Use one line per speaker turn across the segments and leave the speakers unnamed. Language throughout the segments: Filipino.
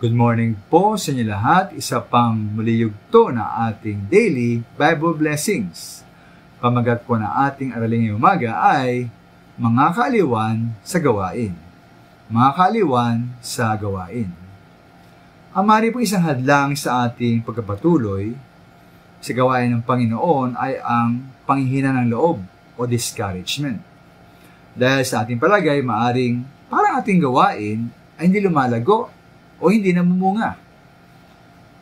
Good morning po sa inyo lahat. Isa pang muli yugto na ating daily Bible blessings. Pamagat po na ating araling ngayong umaga ay mga kaaliwan sa gawain. Mga kaaliwan sa gawain. Ang mari po isang hadlang sa ating pagpapatuloy sa gawain ng Panginoon ay ang panghihina ng loob o discouragement. Dahil sa ating palagay, maaring parang ating gawain ay hindi lumalago o hindi namumunga.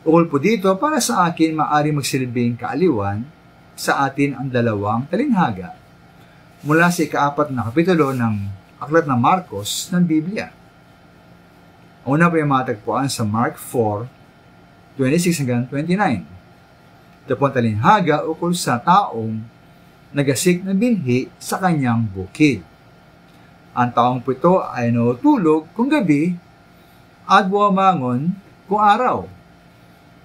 Ukol po dito, para sa akin, maaari magsilbing kaaliwan sa atin ang dalawang talinghaga mula sa ika-4 na kapitulo ng Aklat ng Marcos ng Biblia. Una po yung matagpuan sa Mark 4:26 hanggang 29. Ito po ang talinghaga ukol sa taong nagasik na binhi sa kanyang bukid. Ang taong po ito ay natulog kung gabi at bumabangon kung araw.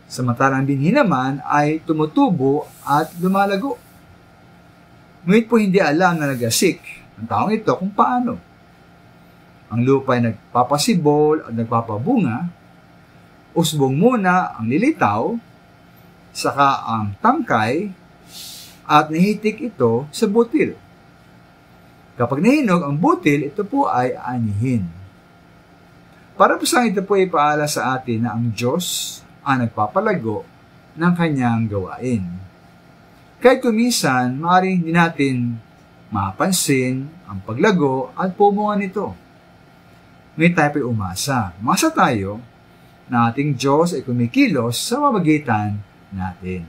Samantalang binhi naman ay tumutubo at lumalago. Ngunit po hindi alam na nagasik ang taong ito kung paano. Ang lupa ay nagpapasibol at nagpapabunga, usbong muna ang lilitaw, saka ang tangkay, at nahitik ito sa butil. Kapag nahinog ang butil, ito po ay anihin. Para po sa ito po ipaala sa atin na ang Diyos ang nagpapalago ng kanyang gawain. Kahit kumisan, maaaring hindi natin mapansin ang paglago at pumunga nito. Ngunit tayo po'y umasa. Umasa tayo na ating Diyos ay kumikilos sa pamamagitan natin.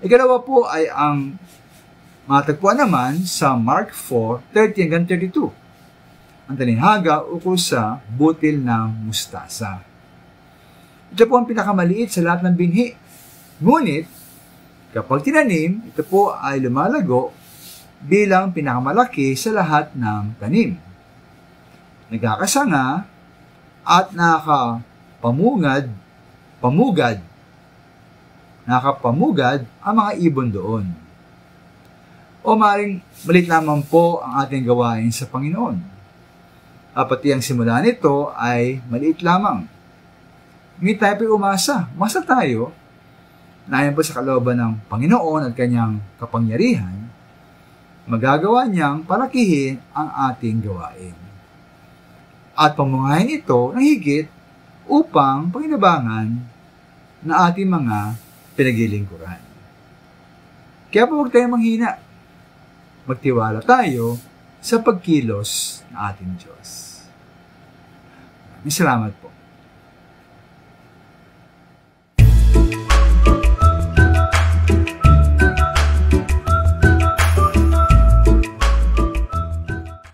Ikalawa po ay ang matagpuan naman sa Mark 4:30 hanggang 32. Ang talinghaga ukol sa butil ng mustasa. Ito po ang pinakamaliit sa lahat ng binhi. Ngunit, kapag tinanim, ito po ay lumalago bilang pinakamalaki sa lahat ng tanim. Nagkakasanga at nakapamugad ang mga ibon doon. O maaaring malit lamang po ang ating gawain sa Panginoon. Pati ang simula nito ay maliit lamang. Ngunit tayo po'y umasa. Umasa tayo na ayon po sa kalooban ng Panginoon at kanyang kapangyarihan, magagawa niyang palakihin ang ating gawain. At pamungahin ito ng higit upang panginabangan na ating mga pinaglilingkuran. Kaya po huwag tayong manghina. Magtiwala tayo sa pagkilos ng ating Diyos. Maraming salamat po.